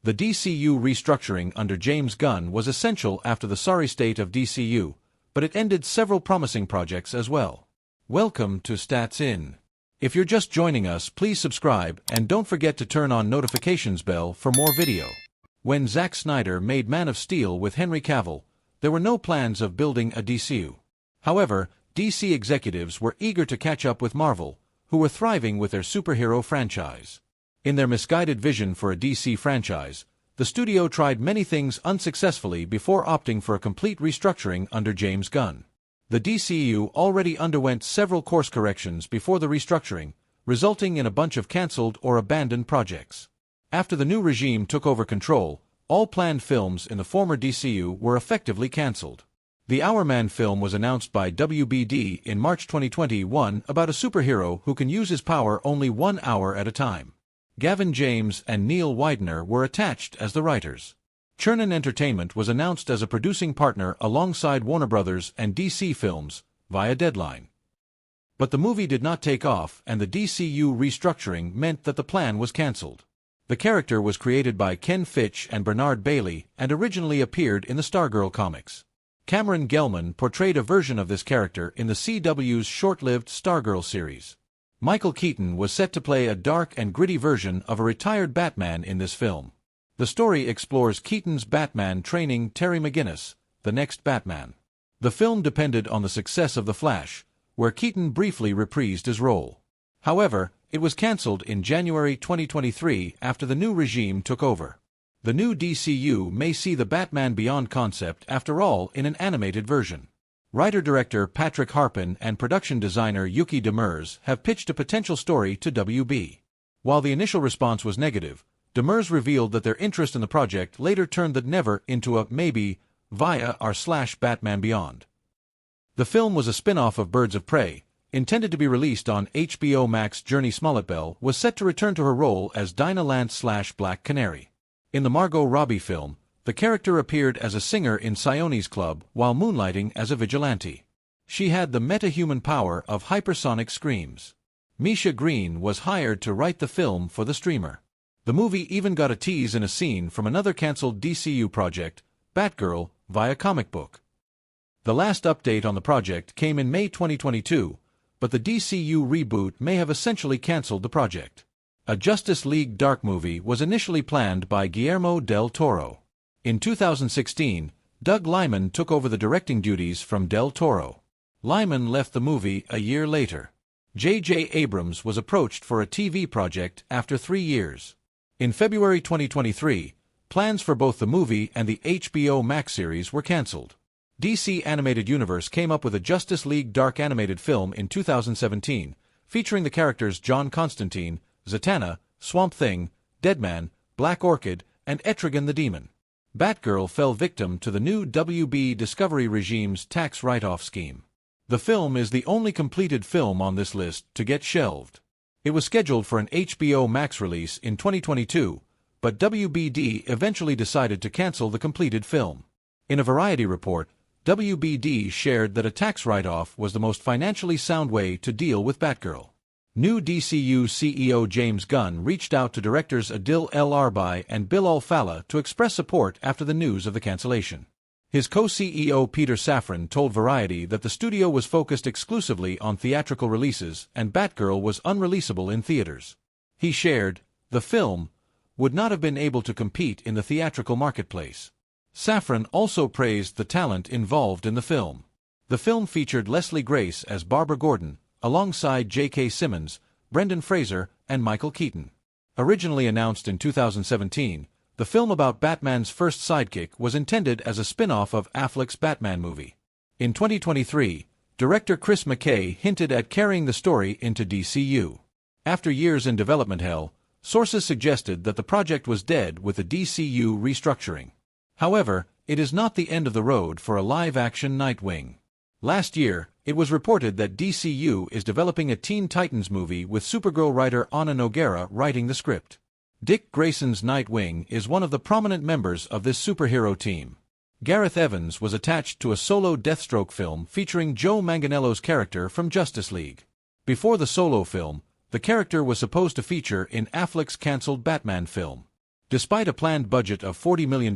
The DCU restructuring under James Gunn was essential after the sorry state of DCU, but it ended several promising projects as well. Welcome to Stats In. If you're just joining us, please subscribe and don't forget to turn on notifications bell for more video. When Zack Snyder made Man of Steel with Henry Cavill, there were no plans of building a DCU. However, DC executives were eager to catch up with Marvel, who were thriving with their superhero franchise. In their misguided vision for a DC franchise, the studio tried many things unsuccessfully before opting for a complete restructuring under James Gunn. The DCU already underwent several course corrections before the restructuring, resulting in a bunch of cancelled or abandoned projects. After the new regime took over control, all planned films in the former DCU were effectively cancelled. The Our Man film was announced by WBD in March 2021 about a superhero who can use his power only 1 hour at a time. Gavin James and Neil Widener were attached as the writers. Chernin Entertainment was announced as a producing partner alongside Warner Bros. And DC Films, via Deadline. But the movie did not take off, and the DCU restructuring meant that the plan was cancelled. The character was created by Ken Fitch and Bernard Bailey and originally appeared in the Stargirl comics. Cameron Gelman portrayed a version of this character in the CW's short-lived Stargirl series. Michael Keaton was set to play a dark and gritty version of a retired Batman in this film. The story explores Keaton's Batman training Terry McGinnis, the next Batman. The film depended on the success of The Flash, where Keaton briefly reprised his role. However, it was cancelled in January 2023 after the new regime took over. The new DCU may see the Batman Beyond concept after all in an animated version. Writer-director Patrick Harpin and production designer Yuki Demers have pitched a potential story to WB. While the initial response was negative, Demers revealed that their interest in the project later turned the never into a maybe via r/Batman Beyond. The film was a spin-off of Birds of Prey, intended to be released on HBO Max. Journey Smollett-Bell was set to return to her role as Dinah Lance/Black Canary. In the Margot Robbie film, the character appeared as a singer in Sione's Club while moonlighting as a vigilante. She had the meta-human power of hypersonic screams. Misha Green was hired to write the film for the streamer. The movie even got a tease in a scene from another cancelled DCU project, Batgirl, via comic book. The last update on the project came in May 2022, but the DCU reboot may have essentially cancelled the project. A Justice League Dark movie was initially planned by Guillermo del Toro. In 2016, Doug Liman took over the directing duties from Del Toro. Liman left the movie a year later. J.J. Abrams was approached for a TV project after 3 years. In February 2023, plans for both the movie and the HBO Max series were cancelled. DC Animated Universe came up with a Justice League Dark animated film in 2017, featuring the characters John Constantine, Zatanna, Swamp Thing, Deadman, Black Orchid, and Etrigan the Demon. Batgirl fell victim to the new WB Discovery regime's tax write-off scheme. The film is the only completed film on this list to get shelved. It was scheduled for an HBO Max release in 2022, but WBD eventually decided to cancel the completed film. In a Variety report, WBD shared that a tax write-off was the most financially sound way to deal with Batgirl. New DCU CEO James Gunn reached out to directors Adil El Arbai and Bill Alfala to express support after the news of the cancellation. His co-CEO Peter Safran told Variety that the studio was focused exclusively on theatrical releases and Batgirl was unreleasable in theaters. He shared, "The film would not have been able to compete in the theatrical marketplace." Safran also praised the talent involved in the film. The film featured Leslie Grace as Barbara Gordon, alongside J.K. Simmons, Brendan Fraser, and Michael Keaton. Originally announced in 2017, the film about Batman's first sidekick was intended as a spin-off of Affleck's Batman movie. In 2023, director Chris McKay hinted at carrying the story into DCU. After years in development hell, sources suggested that the project was dead with the DCU restructuring. However, it is not the end of the road for a live-action Nightwing. Last year, it was reported that DCU is developing a Teen Titans movie with Supergirl writer Ana Noguera writing the script. Dick Grayson's Nightwing is one of the prominent members of this superhero team. Gareth Evans was attached to a solo Deathstroke film featuring Joe Manganiello's character from Justice League. Before the solo film, the character was supposed to feature in Affleck's cancelled Batman film. Despite a planned budget of $40 million,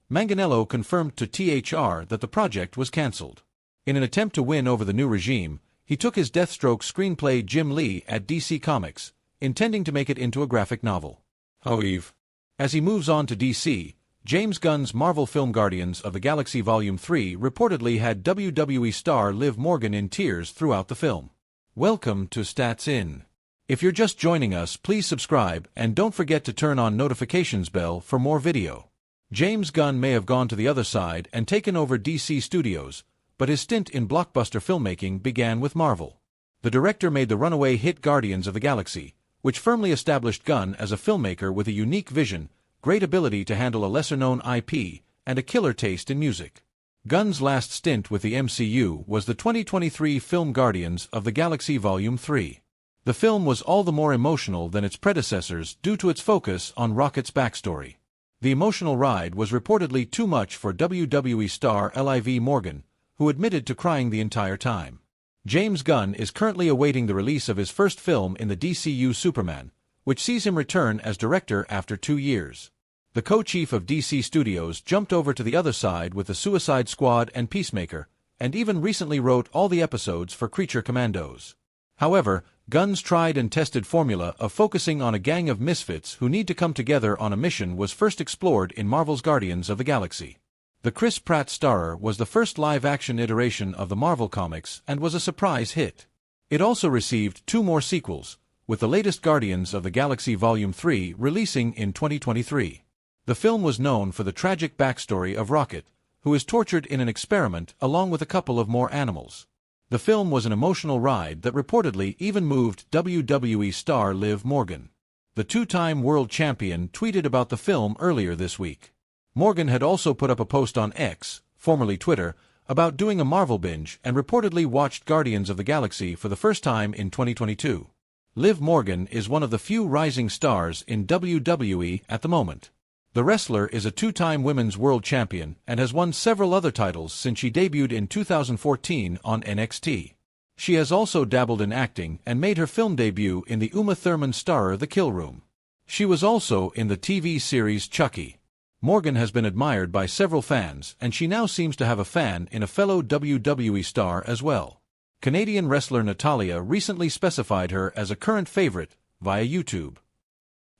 Manganiello confirmed to THR that the project was cancelled. In an attempt to win over the new regime, he took his Deathstroke screenplay Jim Lee at DC Comics, intending to make it into a graphic novel. However, as he moves on to DC, James Gunn's Marvel film Guardians of the Galaxy Volume 3 reportedly had WWE star Liv Morgan in tears throughout the film. Welcome to Stats In. If you're just joining us, please subscribe and don't forget to turn on notifications bell for more video. James Gunn may have gone to the other side and taken over DC Studios, but his stint in blockbuster filmmaking began with Marvel. The director made the runaway hit Guardians of the Galaxy, which firmly established Gunn as a filmmaker with a unique vision, great ability to handle a lesser-known IP, and a killer taste in music. Gunn's last stint with the MCU was the 2023 film Guardians of the Galaxy Volume 3. The film was all the more emotional than its predecessors due to its focus on Rocket's backstory. The emotional ride was reportedly too much for WWE star Liv Morgan, who admitted to crying the entire time. James Gunn is currently awaiting the release of his first film in the DCU Superman, which sees him return as director after 2 years. The co-chief of DC Studios jumped over to the other side with the Suicide Squad and Peacemaker, and even recently wrote all the episodes for Creature Commandos. However, Gunn's tried and tested formula of focusing on a gang of misfits who need to come together on a mission was first explored in Marvel's Guardians of the Galaxy. The Chris Pratt starrer was the first live-action iteration of the Marvel Comics and was a surprise hit. It also received 2 more sequels, with the latest Guardians of the Galaxy Volume 3 releasing in 2023. The film was known for the tragic backstory of Rocket, who is tortured in an experiment along with a couple of more animals. The film was an emotional ride that reportedly even moved WWE star Liv Morgan. The 2-time world champion tweeted about the film earlier this week. Morgan had also put up a post on X, formerly Twitter, about doing a Marvel binge and reportedly watched Guardians of the Galaxy for the first time in 2022. Liv Morgan is one of the few rising stars in WWE at the moment. The wrestler is a 2-time women's world champion and has won several other titles since she debuted in 2014 on NXT. She has also dabbled in acting and made her film debut in the Uma Thurman starrer The Kill Room. She was also in the TV series Chucky. Morgan has been admired by several fans, and she now seems to have a fan in a fellow WWE star as well. Canadian wrestler Natalya recently specified her as a current favorite via YouTube.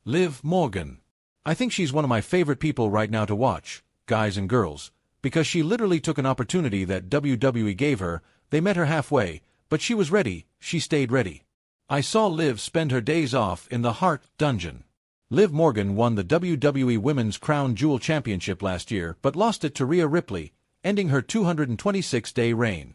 Liv Morgan. I think she's one of my favorite people right now to watch, guys and girls, because she literally took an opportunity that WWE gave her. They met her halfway, but she was ready, she stayed ready. I saw Liv spend her days off in the Heart Dungeon. Liv Morgan won the WWE Women's Crown Jewel Championship last year but lost it to Rhea Ripley, ending her 226-day reign.